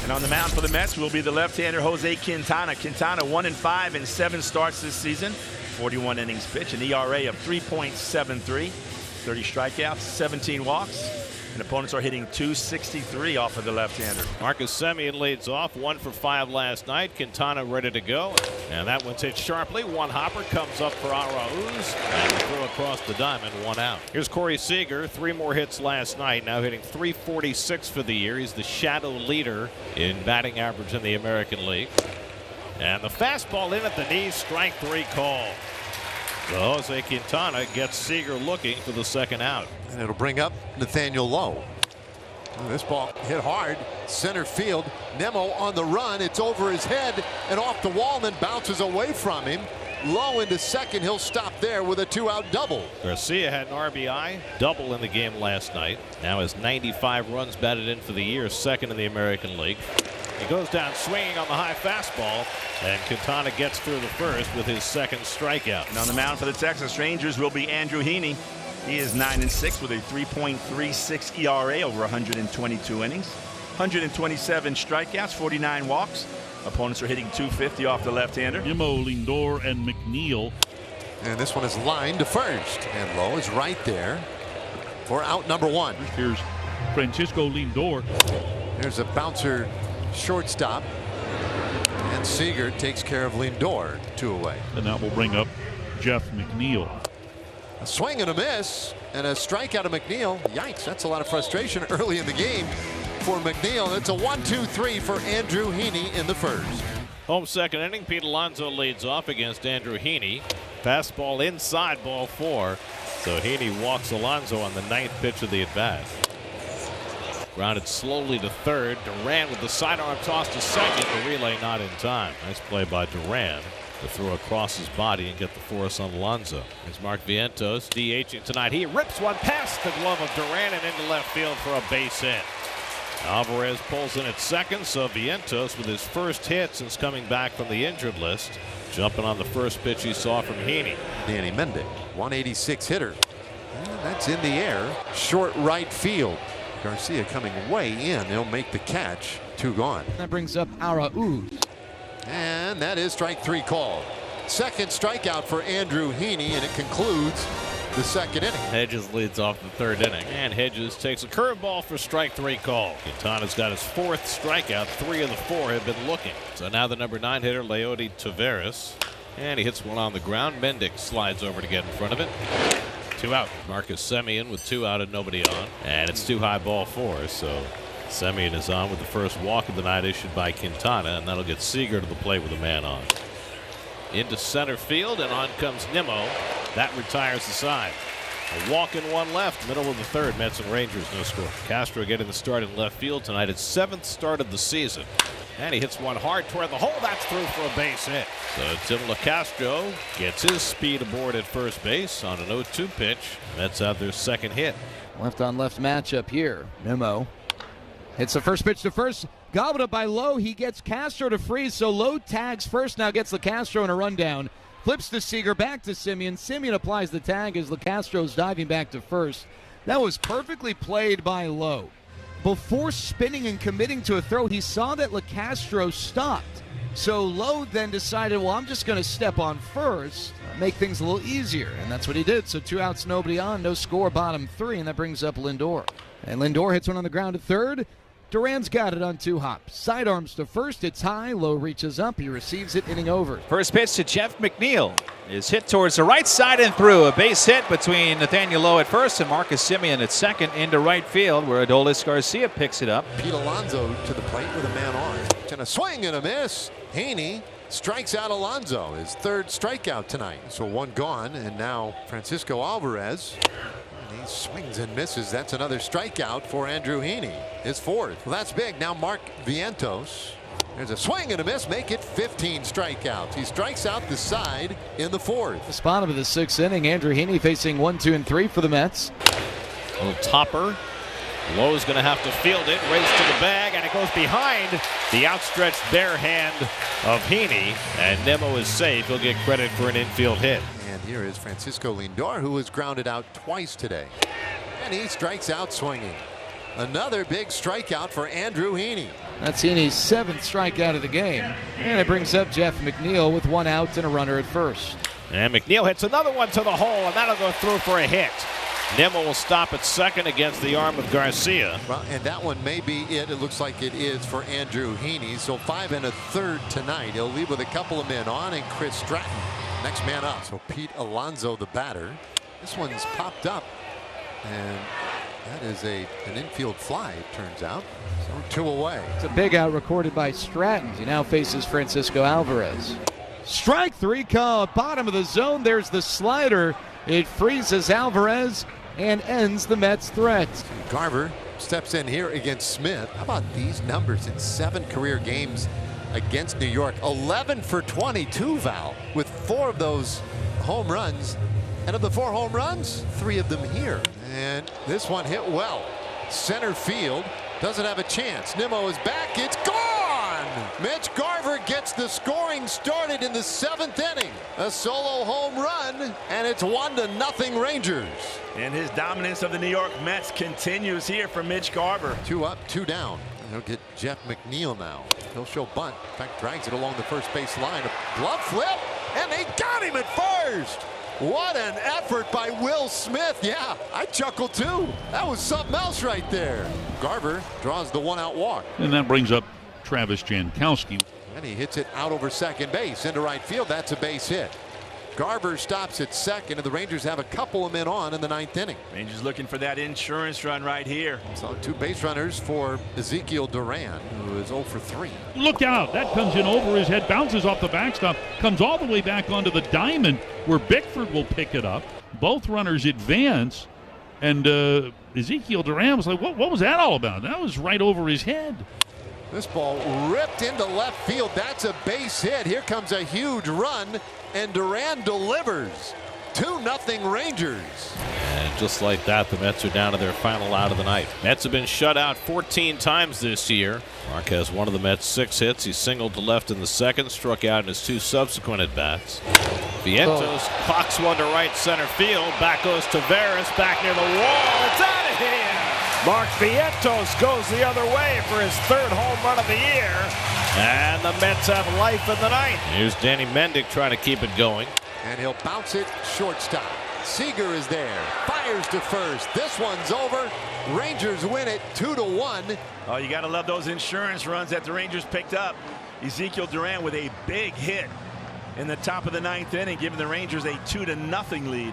And on the mound for the Mets will be the left-hander Jose Quintana. Quintana 1-5 in 7 starts this season. 41 innings pitched, an ERA of 3.73, 30 strikeouts, 17 walks. And opponents are hitting .263 off of the left-hander. Marcus Semien leads off, 1 for 5 last night. Quintana ready to go, and that one's hit sharply. One hopper comes up for Arauz and throw across the diamond, 1 out. Here's Corey Seager, 3 more hits last night, now hitting .346 for the year. He's the shadow leader in batting average in the American League. And the fastball in at the knees, strike 3 call. So Jose Quintana gets Seager looking for the 2nd out. And it'll bring up Nathaniel Lowe. This ball hit hard, center field. Nemo on the run. It's over his head and off the wall, and then bounces away from him. Lowe into second. He'll stop there with a 2-out double. Garcia had an RBI double in the game last night. Now has 95 runs batted in for the year, 2nd in the American League. He goes down swinging on the high fastball, and Quintana gets through the 1st with his 2nd strikeout. And on the mound for the Texas Rangers will be Andrew Heaney. He is 9-6 with a 3.36 ERA over 122 innings, 127 strikeouts, 49 walks. Opponents are hitting .250 off the left-hander. Nimmo, Lindor, and McNeil. And this one is lined to first, and Lowe is right there for out number 1. Here's Francisco Lindor. There's a bouncer shortstop, and Seager takes care of Lindor, 2 away. And that will bring up Jeff McNeil. A swing and a miss, and a strikeout of McNeil. Yikes, that's a lot of frustration early in the game for McNeil. It's a 1-2-3 for Andrew Heaney in the 1st. Home 2nd inning, Pete Alonso leads off against Andrew Heaney. Fastball inside, ball 4. So Heaney walks Alonso on the 9th pitch of the at-bat. Grounded slowly to 3rd. Duran with the sidearm toss to 2nd. The relay not in time. Nice play by Duran to throw across his body and get the force on Alonso. Here's Mark Vientos DHing tonight. He rips one past the glove of Duran and into left field for a base hit. Alvarez pulls in at 2nd, so Vientos with his 1st hit since coming back from the injured list, jumping on the 1st pitch he saw from Heaney. Danny Mendick, 186 hitter. And that's in the air, short right field. Garcia coming way in. He'll make the catch. 2 gone. That brings up Arauz. And that is strike 3 called. 2nd strikeout for Andrew Heaney, and it concludes the 2nd inning. Hedges leads off the 3rd inning, and Hedges takes a curveball for strike 3 call. Quintana's got his 4th strikeout. 3 of the 4 have been looking. So now the number 9 hitter, Leody Taveras, and he hits one on the ground. Mendick slides over to get in front of it. 2 out. Marcus Semien with 2 out and nobody on, and it's too high, ball 4. So Semien is on with the 1st walk of the night issued by Quintana, and that'll get Seager to the plate with a man on. Into center field, and on comes Nimmo. That retires the side. A walk and 1 left, middle of the 3rd. Mets and Rangers, no score. Castro getting the start in left field tonight. His 7th start of the season. And he hits one hard toward the hole. That's through for a base hit. So Tim LaCastro gets his speed aboard at first base on an 0-2 pitch. Mets have their 2nd hit. Left on left matchup here. Nimmo hits the 1st pitch to first. Gobbled up by Lowe. He gets Castro to freeze, so Lowe tags first, now gets LaCastro in a rundown. Flips to Seager, back to Semien. Semien applies the tag as LaCastro's diving back to first. That was perfectly played by Lowe. Before spinning and committing to a throw, he saw that LaCastro stopped. So Lowe then decided, well, I'm just going to step on first, make things a little easier. And that's what he did. So 2 outs, nobody on, no score, bottom 3, and that brings up Lindor. And Lindor hits one on the ground to 3rd. Duran's got it on 2 hops. Sidearms to first. It's high. Lowe reaches up. He receives it. Inning over. First pitch to Jeff McNeil is hit towards the right side and through. A base hit between Nathaniel Lowe at first and Marcus Semien at 2nd into right field, where Adolis Garcia picks it up. Pete Alonso to the plate with a man on. And a swing and a miss. Heaney strikes out Alonso. His 3rd strikeout tonight. So 1 gone, and now Francisco Alvarez. He swings and misses. That's another strikeout for Andrew Heaney. His 4th. Well, that's big. Now Mark Vientos. There's a swing and a miss. Make it 15 strikeouts. He strikes out the side in the 4th. The bottom of the 6th inning. Andrew Heaney facing 1, 2, and 3 for the Mets. A little topper. Lowe's going to have to field it. Race to the bag, and it goes behind the outstretched bare hand of Heaney. And Nemo is safe. He'll get credit for an infield hit. And here is Francisco Lindor, who was grounded out twice today. And he strikes out swinging. Another big strikeout for Andrew Heaney. That's Heaney's 7th strikeout of the game. And it brings up Jeff McNeil with 1 out and a runner at first. And McNeil hits another one to the hole, and that'll go through for a hit. Nimmo will stop at second against the arm of Garcia. Well, and that one may be it. It looks like it is for Andrew Heaney. So 5 1/3 tonight. He'll leave with a couple of men on, and Chris Stratton next man up. So Pete Alonso, the batter. This one's popped up, and that is an infield fly, it turns out. So 2 away. It's a big out recorded by Stratton. He now faces Francisco Alvarez. Strike 3 called. Bottom of the zone. There's the slider. It freezes Alvarez and ends the Mets' threat. Garver steps in here against Smith. How about these numbers in 7 career games against New York? 11 for 22, Val, with 4 of those home runs. And of the 4 home runs, 3 of them here. And this one hit well. Center field doesn't have a chance. Nimmo is back. It's gone! Mitch Garver gets the scoring started in the 7th inning. A solo home run, and it's 1-0 Rangers. And his dominance of the New York Mets continues here for Mitch Garver. 2 up, 2 down. He'll get Jeff McNeil now. He'll show bunt. In fact, drags it along the first base line. A glove flip, and they got him at first. What an effort by Will Smith. Yeah, I chuckled too. That was something else right there. Garver draws the 1-out walk. And that brings up Travis Jankowski. And he hits it out over second base into right field. That's a base hit. Garver stops at second, and the Rangers have a couple of men on in the 9th inning. Rangers looking for that insurance run right here. So 2 base runners for Ezekiel Duran, who is 0 for 3. Look out. That comes in over his head, bounces off the backstop, comes all the way back onto the diamond where Bickford will pick it up. Both runners advance, and Ezekiel Duran was like, what was that all about? That was right over his head. This ball ripped into left field. That's a base hit. Here comes a huge run, and Duran delivers. 2-0 Rangers. And just like that, the Mets are down to their final out of the night. Mets have been shut out 14 times this year. Marquez, one of the Mets' 6 hits. He singled to left in the 2nd, struck out in his 2 subsequent at-bats. Vientos clocks one to right center field. Back goes Taveras, back near the wall. It's out of here. Mark Vientos goes the other way for his 3rd home run of the year. And the Mets have life in the 9th. Here's Danny Mendick trying to keep it going. And he'll bounce it shortstop. Seager is there. Fires to first. This one's over. Rangers win it 2-1. Oh, you got to love those insurance runs that the Rangers picked up. Ezekiel Duran with a big hit in the top of the 9th inning, giving the Rangers a 2-0 lead.